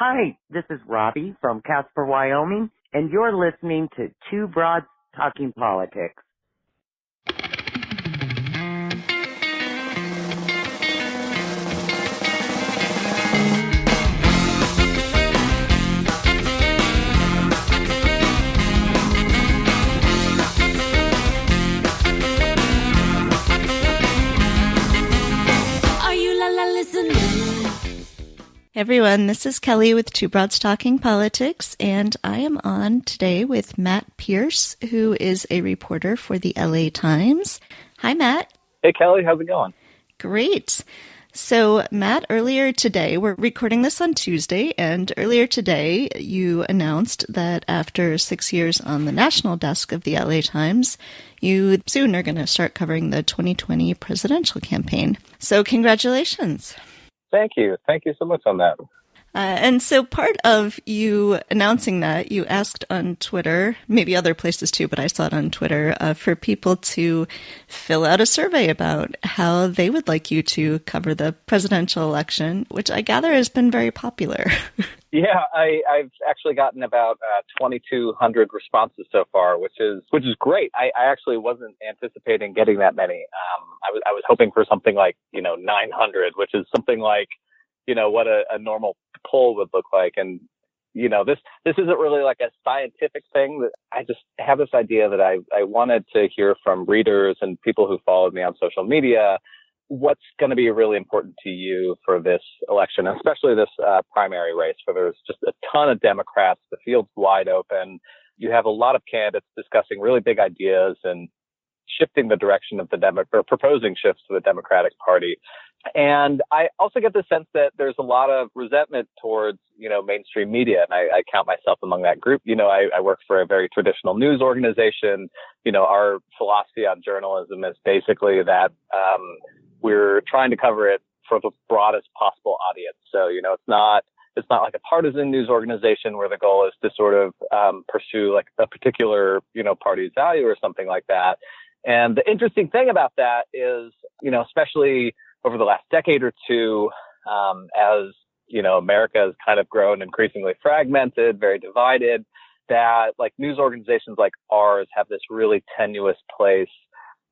Hi, this is Robbie from Casper, Wyoming, and you're listening to Two Broads Talking Politics. Are you listening? Everyone, this is Kelly with Two Broads Talking Politics, and I am on today with Matt Pearce, who is a reporter for the LA Times. Hi, Matt. Hey, Kelly. How's it going? Great. So, Matt, earlier today, we're recording this on Tuesday, and earlier today you announced that after 6 years on the national desk of the LA Times, you soon are going to start covering the 2020 presidential campaign. So, congratulations. Thank you. Thank you so much on that. And so part of you announcing that, you asked on Twitter, maybe other places too, but I saw it on Twitter, for people to fill out a survey about how they would like you to cover the presidential election, which I gather has been very popular. Yeah, I've actually gotten about 2,200 responses so far, which is great. I actually wasn't anticipating getting that many. I was hoping for something like 900, which is something like what a normal poll would look like. And this isn't really like a scientific thing. That I just have this idea that I wanted to hear from readers and people who followed me on social media. What's going to be really important to you for this election, especially this primary race, where there's just a ton of Democrats, the field's wide open. You have a lot of candidates discussing really big ideas and shifting the direction of or proposing shifts to the Democratic Party. And I also get the sense that there's a lot of resentment towards, mainstream media. And I count myself among that group. I work for a very traditional news organization. Our philosophy on journalism is basically that we're trying to cover it for the broadest possible audience. So, it's not like a partisan news organization where the goal is to sort of pursue like a particular, party's value or something like that. And the interesting thing about that is, especially over the last decade or two, as, America has kind of grown increasingly fragmented, very divided, that like news organizations like ours have this really tenuous place,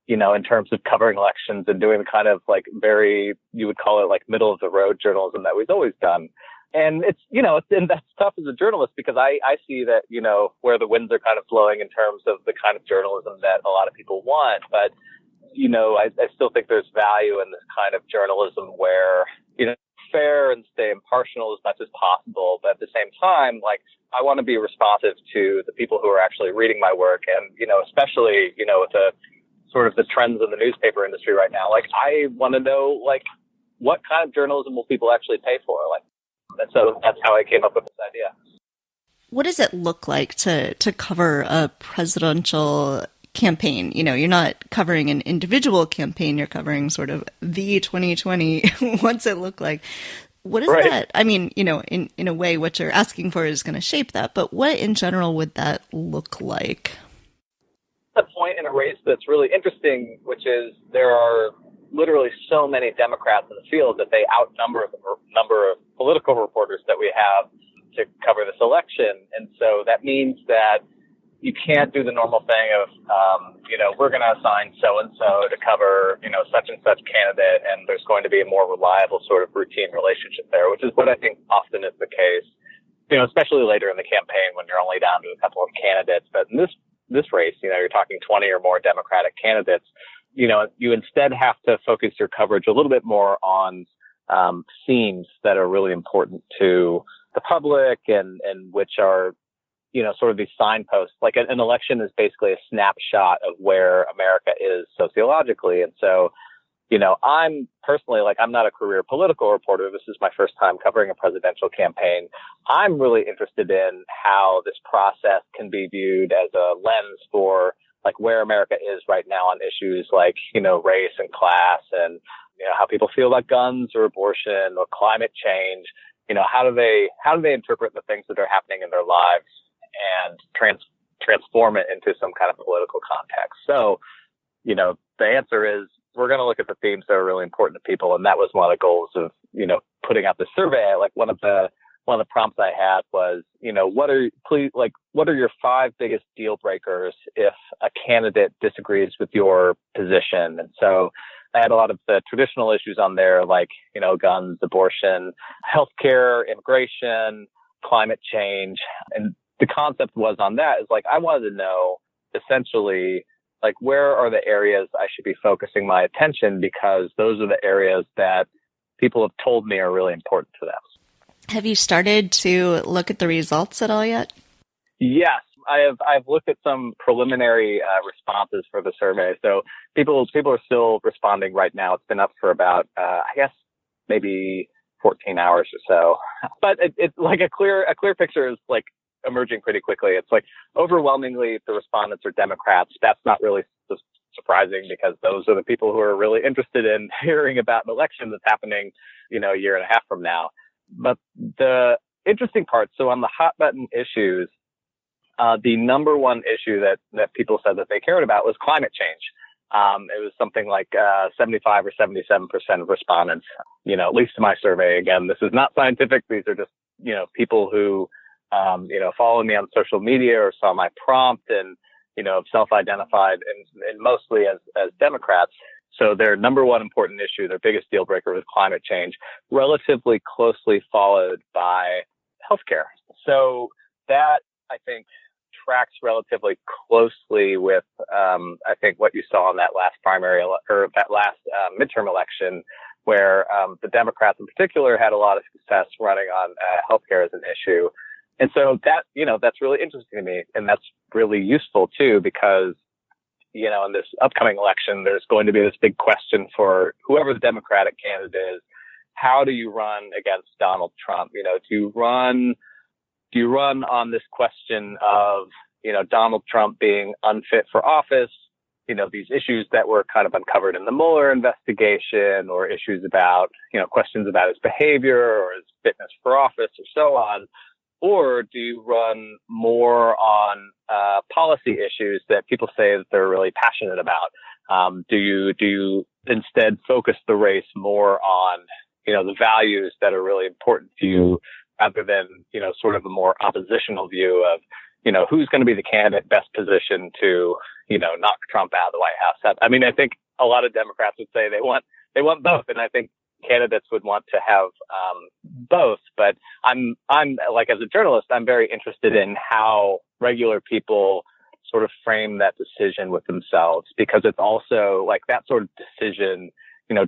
in terms of covering elections and doing the kind of like very, you would call it like middle of the road journalism that we've always done. And it's, and that's tough as a journalist because I see that, where the winds are kind of blowing in terms of the kind of journalism that a lot of people want. But, I still think there's value in this kind of journalism where, fair and stay impartial as much as possible. But at the same time, like, I want to be responsive to the people who are actually reading my work. And, especially, with the sort of the trends in the newspaper industry right now, like, I want to know, like, what kind of journalism will people actually pay for? Like, and so that's how I came up with this idea. What does it look like to cover a presidential campaign? You're not covering an individual campaign, you're covering sort of the 2020. What's it look like? What is that? I mean, in a way, what you're asking for is going to shape that, but what in general would that look like? A point in a race that's really interesting, which is there are literally so many Democrats in the field that they outnumber the number of political reporters that we have to cover this election. And so that means that you can't do the normal thing of, we're going to assign so-and-so to cover, such and such candidate, and there's going to be a more reliable sort of routine relationship there, which is what I think often is the case, especially later in the campaign when you're only down to a couple of candidates. But in this race, you're talking 20 or more Democratic candidates. You instead have to focus your coverage a little bit more on themes that are really important to the public and which are, sort of these signposts. Like an election is basically a snapshot of where America is sociologically. And so, I'm personally, like, I'm not a career political reporter. This is my first time covering a presidential campaign. I'm really interested in how this process can be viewed as a lens for like where America is right now on issues like, race and class and, how people feel about guns or abortion or climate change. How do they interpret the things that are happening in their lives and transform it into some kind of political context? So, the answer is we're going to look at the themes that are really important to people. And that was one of the goals of, putting out this survey. Like one of the one of the prompts I had was, what are your 5 biggest deal breakers if a candidate disagrees with your position? And so I had a lot of the traditional issues on there, like, guns, abortion, healthcare, immigration, climate change. And the concept was on that is like, I wanted to know essentially, like, where are the areas I should be focusing my attention, because those are the areas that people have told me are really important to them. Have you started to look at the results at all yet? Yes, I've looked at some preliminary responses for the survey. So people are still responding right now. It's been up for about, I guess, maybe 14 hours or so. But it's like a clear picture is like emerging pretty quickly. It's like overwhelmingly the respondents are Democrats. That's not really surprising, because those are the people who are really interested in hearing about an election that's happening, a year and a half from now. But the interesting part, so on the hot button issues, the number one issue that people said that they cared about was climate change. It was something like 75 or 77% of respondents, at least in my survey. Again, this is not scientific. These are just, people who, follow me on social media or saw my prompt and, have self-identified and mostly as Democrats. So their number one important issue, their biggest deal breaker, was climate change, relatively closely followed by healthcare. So that, I think, tracks relatively closely with, I think, what you saw in that last primary or that last midterm election, where the Democrats in particular had a lot of success running on healthcare as an issue. And so that, that's really interesting to me. And that's really useful too, because, in this upcoming election, there's going to be this big question for whoever the Democratic candidate is. How do you run against Donald Trump? Do you run on this question of, Donald Trump being unfit for office, these issues that were kind of uncovered in the Mueller investigation, or issues about, questions about his behavior or his fitness for office or so on? Or do you run more on policy issues that people say that they're really passionate about? Do you instead focus the race more on, the values that are really important to you, rather than, sort of a more oppositional view of, who's going to be the candidate best positioned to, knock Trump out of the White House? I mean, I think a lot of Democrats would say they want both. And I think candidates would want to have both. But I'm like, as a journalist, I'm very interested in how regular people sort of frame that decision with themselves, because it's also like that sort of decision,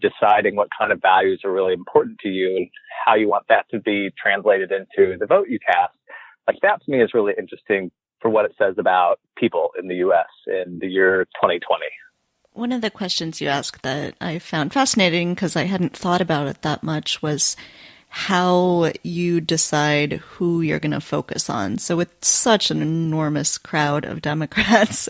deciding what kind of values are really important to you and how you want that to be translated into the vote you cast. Like, that to me is really interesting for what it says about people in the U.S. in the year 2020. One of the questions you asked that I found fascinating, because I hadn't thought about it that much, was how you decide who you're going to focus on. So with such an enormous crowd of Democrats,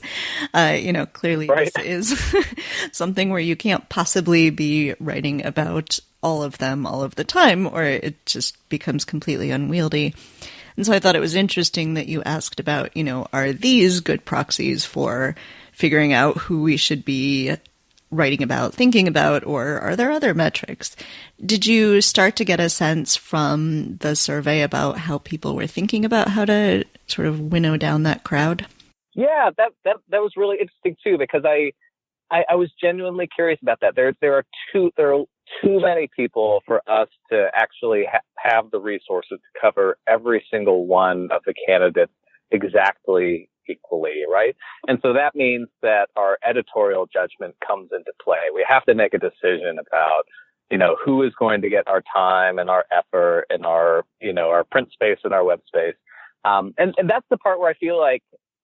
clearly right. This is something where you can't possibly be writing about all of them all of the time, or it just becomes completely unwieldy. And so I thought it was interesting that you asked about, are these good proxies for figuring out who we should be writing about, thinking about, or are there other metrics? Did you start to get a sense from the survey about how people were thinking about how to sort of winnow down that crowd? Yeah, that was really interesting too, because I was genuinely curious about that. There are too many people for us to actually have the resources to cover every single one of the candidates exactly equally, right? And so that means that our editorial judgment comes into play. We have to make a decision about, who is going to get our time and our effort and our print space and our web space. And that's the part where I feel like,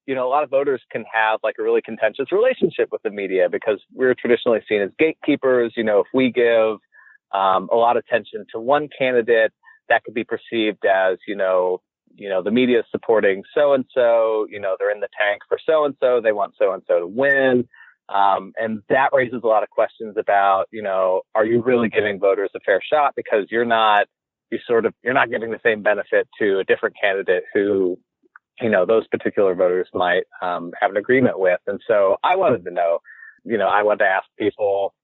a lot of voters can have like a really contentious relationship with the media, because we're traditionally seen as gatekeepers. If we give a lot of attention to one candidate, that could be perceived as, the media is supporting so-and-so, they're in the tank for so-and-so, they want so-and-so to win. And that raises a lot of questions about, are you really giving voters a fair shot? Because you're not giving the same benefit to a different candidate who, those particular voters might have an agreement with. And so I wanted to know, I wanted to ask people,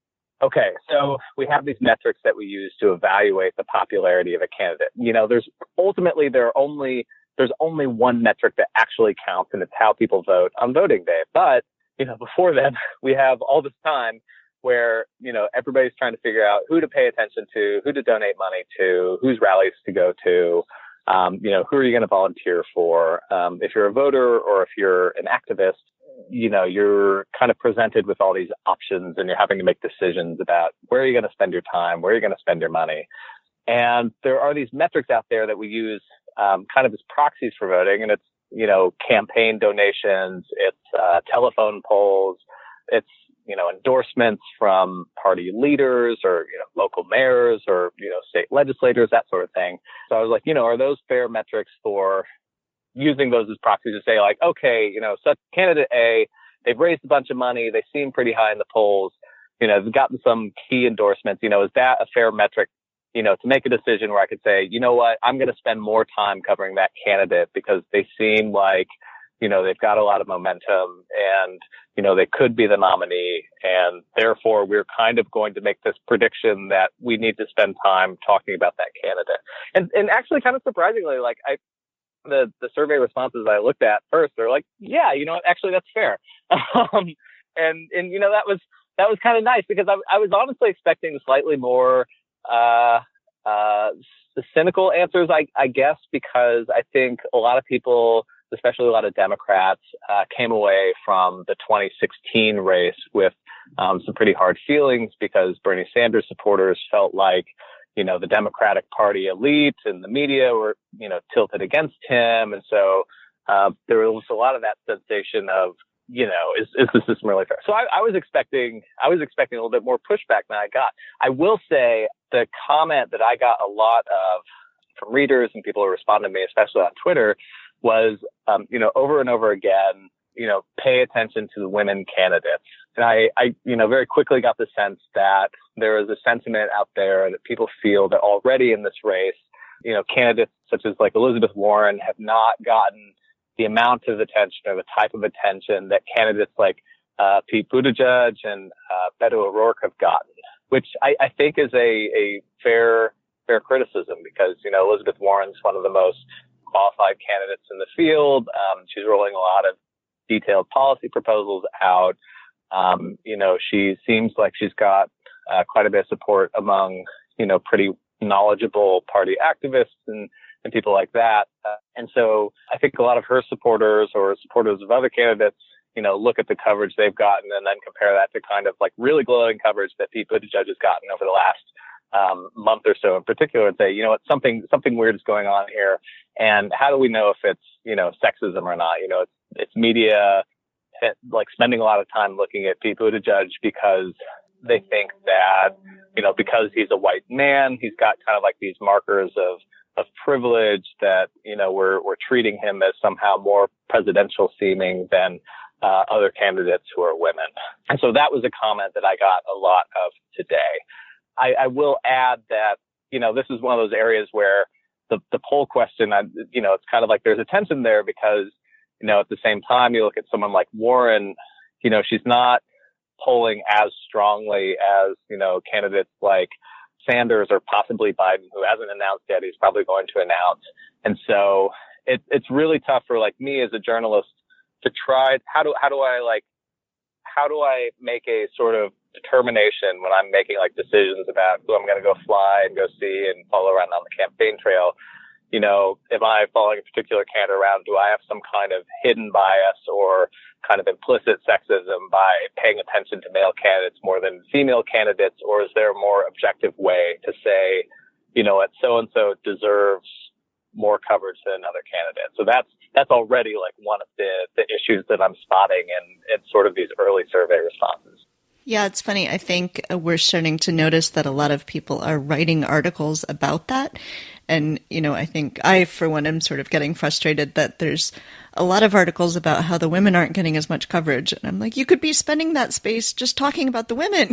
Okay, so we have these metrics that we use to evaluate the popularity of a candidate. There's only one metric that actually counts, and it's how people vote on voting day. But, before then, we have all this time where, everybody's trying to figure out who to pay attention to, who to donate money to, whose rallies to go to, who are you going to volunteer for? If you're a voter or if you're an activist, you're kind of presented with all these options and you're having to make decisions about where are you going to spend your time, where are you going to spend your money. And there are these metrics out there that we use kind of as proxies for voting. And it's, campaign donations, it's telephone polls, it's, endorsements from party leaders or, local mayors or, state legislators, that sort of thing. So I was like, are those fair metrics for using those as proxies to say like, okay, such candidate A, they've raised a bunch of money. They seem pretty high in the polls. They've gotten some key endorsements. Is that a fair metric, to make a decision where I could say, you know what, I'm going to spend more time covering that candidate because they seem like, they've got a lot of momentum and, they could be the nominee. And therefore, we're kind of going to make this prediction that we need to spend time talking about that candidate. And actually kind of surprisingly, like the survey responses I looked at first, they're like, yeah, actually that's fair. And that was kind of nice because I was honestly expecting slightly more, cynical answers, I guess, because I think a lot of people, especially a lot of Democrats, came away from the 2016 race with some pretty hard feelings because Bernie Sanders supporters felt like, the Democratic Party elite and the media were, tilted against him. And so there was a lot of that sensation of, is the system really fair? So I was expecting a little bit more pushback than I got. I will say the comment that I got a lot of from readers and people who responded to me, especially on Twitter, was, over and over again, pay attention to the women candidates. And I very quickly got the sense that there is a sentiment out there that people feel that already in this race, candidates such as like Elizabeth Warren have not gotten the amount of attention or the type of attention that candidates like Pete Buttigieg and Beto O'Rourke have gotten, which I think is a fair criticism because, Elizabeth Warren's one of the most qualified candidates in the field. She's rolling a lot of detailed policy proposals out. She seems like she's got quite a bit of support among, pretty knowledgeable party activists and people like that. And so I think a lot of her supporters or supporters of other candidates, look at the coverage they've gotten and then compare that to kind of like really glowing coverage that Pete Buttigieg has gotten over the last month or so in particular and say, something weird is going on here. And how do we know if it's, sexism or not? It's media like spending a lot of time looking at Pete Buttigieg because they think that, because he's a white man, he's got kind of like these markers of privilege that, we're treating him as somehow more presidential seeming than other candidates who are women. And so that was a comment that I got a lot of today. I will add that, this is one of those areas where the poll question, it's kind of like there's a tension there because, at the same time, you look at someone like Warren, she's not polling as strongly as, candidates like Sanders or possibly Biden, who hasn't announced yet. He's probably going to announce. And so it's really tough for like me as a journalist to try. How do I make a sort of determination when I'm making like decisions about who I'm going to go fly and go see and follow around on the campaign trail? Am I following a particular candidate around? Do I have some kind of hidden bias or kind of implicit sexism by paying attention to male candidates more than female candidates? Or is there a more objective way to say, so-and-so deserves more coverage than another candidate? So that's already like one of the issues that I'm spotting in sort of these early survey responses. Yeah, it's funny. I think we're starting to notice that a lot of people are writing articles about that. And, I think I, for one, am sort of getting frustrated that there's a lot of articles about how the women aren't getting as much coverage. And I'm like, you could be spending that space just talking about the women.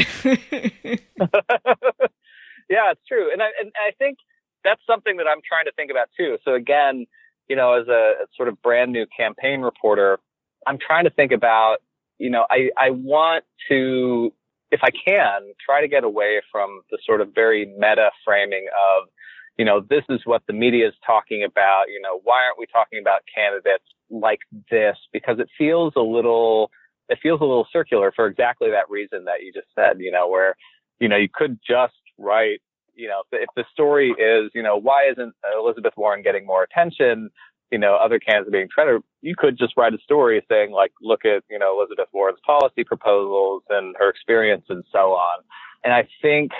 Yeah, it's true. And I think that's something that I'm trying to think about, too. So, again, as a sort of brand new campaign reporter, I'm trying to think about, I want to if I can, try to get away from the sort of very meta framing of, this is what the media is talking about. Why aren't we talking about candidates like this? Because it feels a little circular for exactly that reason that you just said, where, you could just write, if the story is, why isn't Elizabeth Warren getting more attention? Other candidates are being treated. You could just write a story saying, like, look at, Elizabeth Warren's policy proposals and her experience and so on. And I think,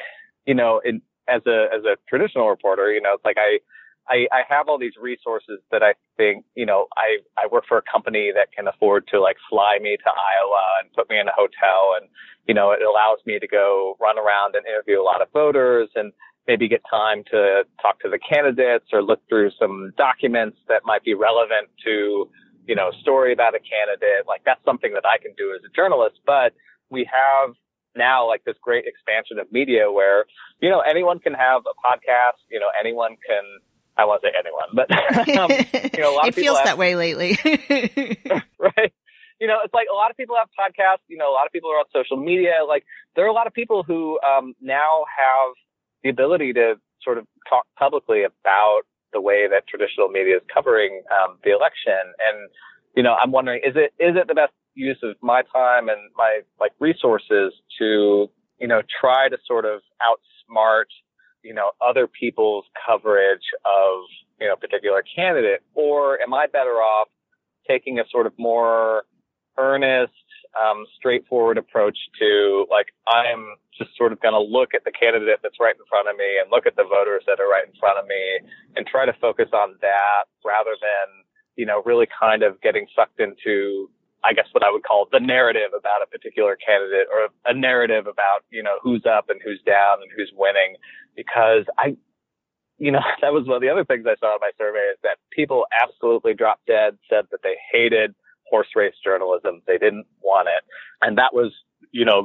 as a traditional reporter, it's like I have all these resources that I think, I work for a company that can afford to like fly me to Iowa and put me in a hotel. And, it allows me to go run around and interview a lot of voters and maybe get time to talk to the candidates or look through some documents that might be relevant to, a story about a candidate. Like, that's something that I can do as a journalist. But we have now like this great expansion of media where, anyone can have a podcast, anyone can, I won't say anyone, but, a lot it of people feels have, that way lately. right. It's like a lot of people have podcasts, a lot of people are on social media. Like, there are a lot of people who, now have the ability to sort of talk publicly about the way that traditional media is covering, the election. And, I'm wondering, is it the best use of my time and my like resources to, try to sort of outsmart, other people's coverage of, a particular candidate? Or am I better off taking a sort of more earnest, straightforward approach to, like, I'm just sort of going to look at the candidate that's right in front of me and look at the voters that are right in front of me and try to focus on that rather than, really kind of getting sucked into, I guess, what I would call the narrative about a particular candidate, or a narrative about, who's up and who's down and who's winning. Because that was one of the other things I saw in my survey, is that people absolutely dropped dead, said that they hated horse race journalism. They didn't want it. And that was,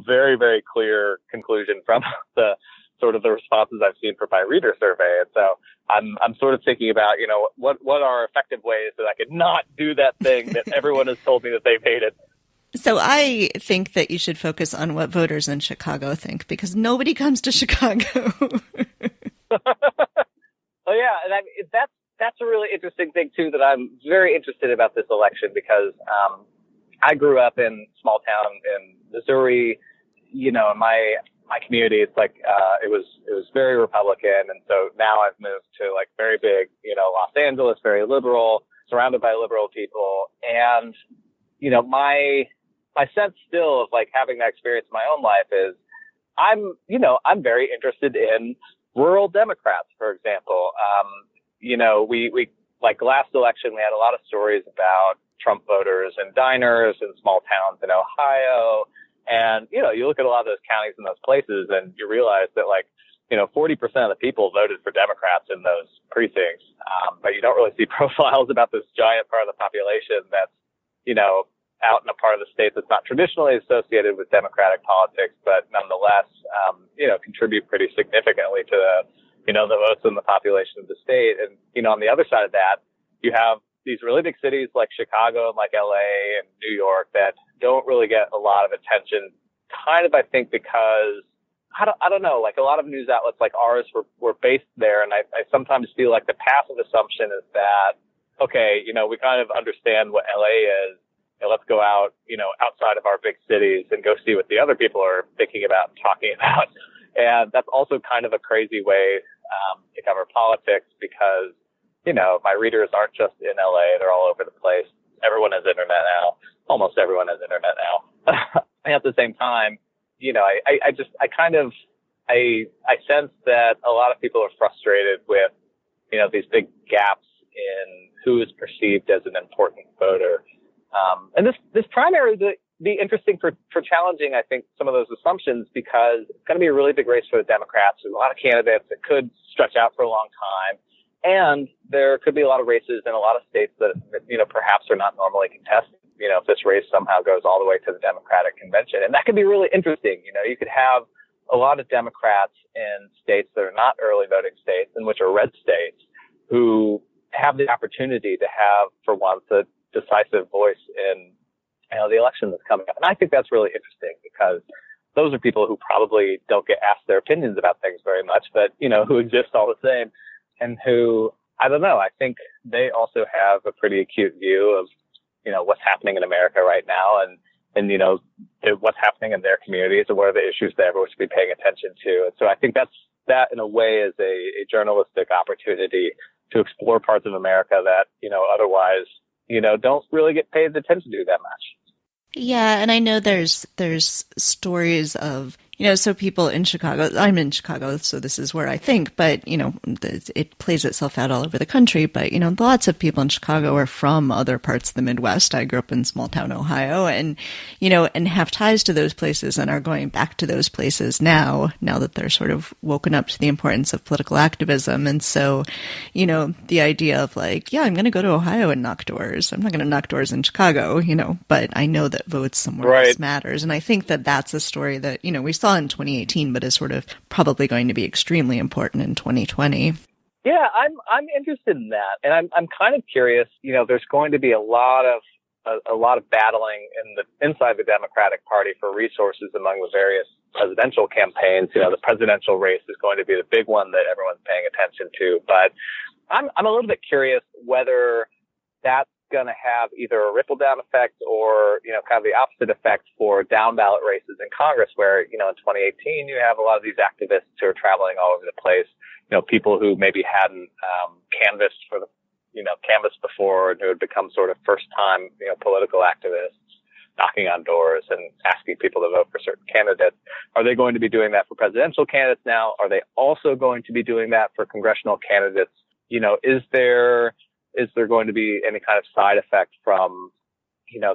very, very clear conclusion from the sort of the responses I've seen from my reader survey. And so I'm sort of thinking about, what are effective ways that I could not do that thing that everyone has told me that they've hated. So I think that you should focus on what voters in Chicago think, because nobody comes to Chicago. Oh, yeah. And that's a really interesting thing, too, that I'm very interested about this election, because I grew up in a small town in Missouri. In my community, it's like it was very Republican. And so now I've moved to like very big, Los Angeles, very liberal, surrounded by liberal people. And, my sense still of like having that experience in my own life is I'm very interested in rural Democrats, for example. We like last election, we had a lot of stories about Trump voters and diners in small towns in Ohio. And, you look at a lot of those counties and those places and you realize that 40% of the people voted for Democrats in those precincts. But you don't really see profiles about this giant part of the population that's, out in a part of the state that's not traditionally associated with Democratic politics, but nonetheless, contribute pretty significantly to the votes in the population of the state. And, on the other side of that, you have these really big cities like Chicago and like LA and New York that don't really get a lot of attention, kind of, I think, because I don't know, like a lot of news outlets like ours were based there. And I sometimes feel like the passive assumption is that, okay, we kind of understand what LA is. Let's go out, outside of our big cities and go see what the other people are thinking about and talking about. And that's also kind of a crazy way to cover politics, because, my readers aren't just in LA. They're all over the place. Everyone has internet now. Almost everyone has internet now. And at the same time, I sense that a lot of people are frustrated with, these big gaps in who is perceived as an important voter. And this primary will be interesting for challenging, I think, some of those assumptions, because it's going to be a really big race for the Democrats. There's a lot of candidates that could stretch out for a long time. And there could be a lot of races in a lot of states that, perhaps are not normally contested. If this race somehow goes all the way to the Democratic convention. And that could be really interesting. You could have a lot of Democrats in states that are not early voting states and which are red states, who have the opportunity to have, for once, a decisive voice in the election that's coming up. And I think that's really interesting, because those are people who probably don't get asked their opinions about things very much, but, who exist all the same, and who, I don't know, I think they also have a pretty acute view of, what's happening in America right now, and what's happening in their communities, and what are the issues that everyone should be paying attention to. And so I think that in a way is a journalistic opportunity to explore parts of America that, otherwise, don't really get paid attention to that much. Yeah, and I know there's stories of, so people in Chicago, I'm in Chicago, so this is where I think, but, it plays itself out all over the country, but, lots of people in Chicago are from other parts of the Midwest. I grew up in small town Ohio and, and have ties to those places and are going back to those places now that they're sort of woken up to the importance of political activism. And so, the idea of like, yeah, I'm going to go to Ohio and knock doors. I'm not going to knock doors in Chicago, but I know that votes somewhere else matters. And I think that that's a story that, we saw in 2018, but is sort of probably going to be extremely important in 2020. Yeah, I'm interested in that, and I'm kind of curious. There's going to be a lot of battling inside the Democratic Party for resources among the various presidential campaigns. The presidential race is going to be the big one that everyone's paying attention to. But I'm a little bit curious whether that's going to have either a ripple down effect or, kind of the opposite effect for down ballot races in Congress, where, in 2018, you have a lot of these activists who are traveling all over the place, people who maybe hadn't, canvassed before and who had become sort of first time, political activists knocking on doors and asking people to vote for certain candidates. Are they going to be doing that for presidential candidates now? Are they also going to be doing that for congressional candidates? Is there going to be any kind of side effect from,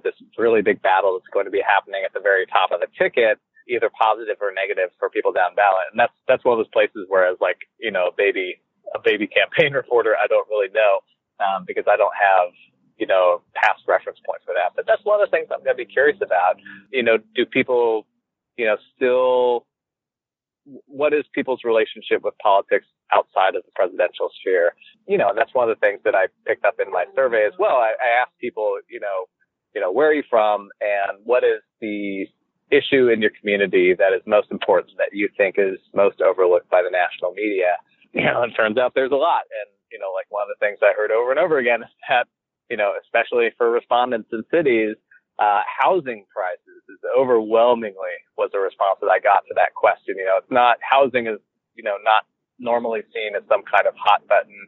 this really big battle that's going to be happening at the very top of the ticket, either positive or negative for people down ballot? And that's one of those places where, as like, a baby campaign reporter, I don't really know, because I don't have, past reference points for that. But that's one of the things I'm going to be curious about. Do people, still, what is people's relationship with politics outside of the presidential sphere? And that's one of the things that I picked up in my survey as well. I asked people, where are you from and what is the issue in your community that is most important that you think is most overlooked by the national media? It turns out there's a lot. And, like one of the things I heard over and over again is that, especially for respondents in cities, housing prices is overwhelmingly was a response that I got to that question. It's not, housing is, not normally seen as some kind of hot button,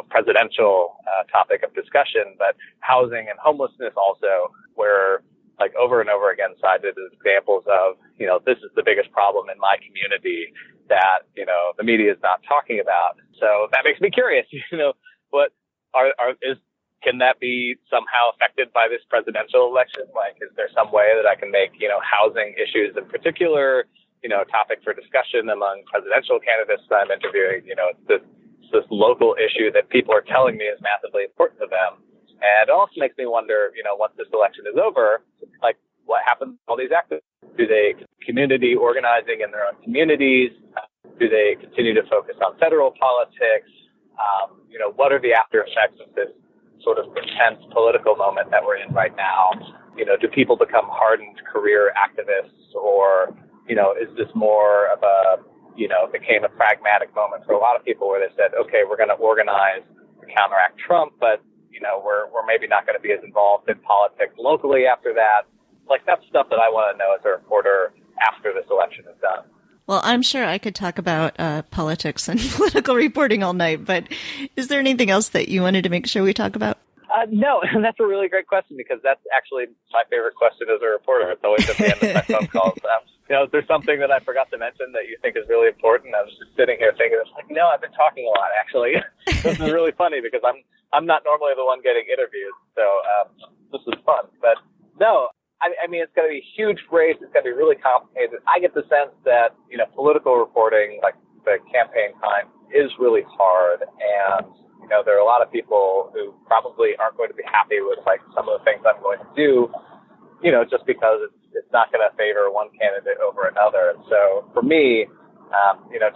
presidential topic of discussion, but housing and homelessness also, where like over and over again cited as examples of, this is the biggest problem in my community that, the media is not talking about. So that makes me curious, what can that be somehow affected by this presidential election? Like, is there some way that I can make, housing issues in particular, topic for discussion among presidential candidates that I'm interviewing? It's this local issue that people are telling me is massively important to them. And it also makes me wonder, once this election is over, like what happens to all these activists? Do they community organizing in their own communities? Do they continue to focus on federal politics? What are the after effects of this sort of intense political moment that we're in right now? Do people become hardened career activists, or, is this more of a, became a pragmatic moment for a lot of people where they said, okay, we're going to organize to counteract Trump, but, we're maybe not going to be as involved in politics locally after that. Like, that's stuff that I want to know as a reporter after this election is done. Well, I'm sure I could talk about politics and political reporting all night, but is there anything else that you wanted to make sure we talk about? No, and that's a really great question, because that's actually my favorite question as a reporter. It's always at the end of my phone calls. Is there something that I forgot to mention that you think is really important? I was just sitting here thinking, no, I've been talking a lot, actually. This is really funny because I'm not normally the one getting interviewed, so this is fun. But no, I mean, it's going to be a huge race. It's going to be really complicated. I get the sense that, political reporting, like the campaign time, is really hard. And, there are a lot of people who probably aren't going to be happy with, like, some of the things I'm going to do, just because it's not going to favor one candidate over another. And so for me,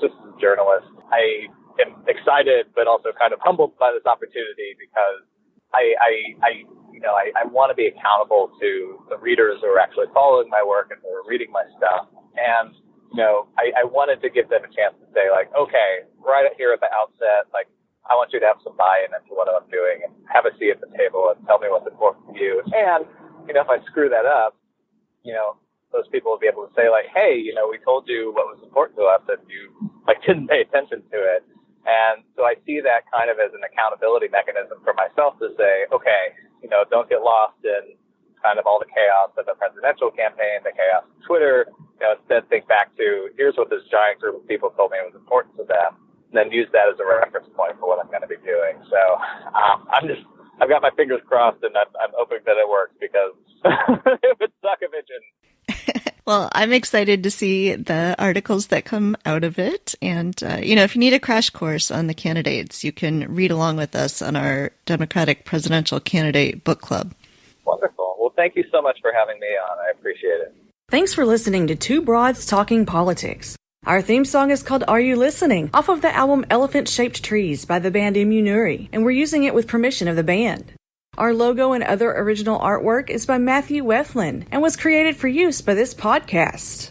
just as a journalist, I am excited, but also kind of humbled by this opportunity, because I want to be accountable to the readers who are actually following my work and who are reading my stuff. And, I wanted to give them a chance to say, like, okay, right here at the outset, like, I want you to have some buy-in into what I'm doing and have a seat at the table and tell me what's important to you. And, if I screw that up, those people will be able to say, like, hey, we told you what was important to us and you, like, didn't pay attention to it. And so I see that kind of as an accountability mechanism for myself to say, okay, don't get lost in kind of all the chaos of the presidential campaign, the chaos of Twitter. Instead think back to, here's what this giant group of people told me was important to them, and then use that as a reference point for what I'm going to be doing. So I've got my fingers crossed, and I'm hoping that it works, because it would suck if it didn't. Well, I'm excited to see the articles that come out of it. And, if you need a crash course on the candidates, you can read along with us on our Democratic Presidential Candidate Book Club. Wonderful. Well, thank you so much for having me on. I appreciate it. Thanks for listening to Two Broads Talking Politics. Our theme song is called Are You Listening? Off of the album Elephant Shaped Trees by the band Immunuri, and we're using it with permission of the band. Our logo and other original artwork is by Matthew Wethlin and was created for use by this podcast.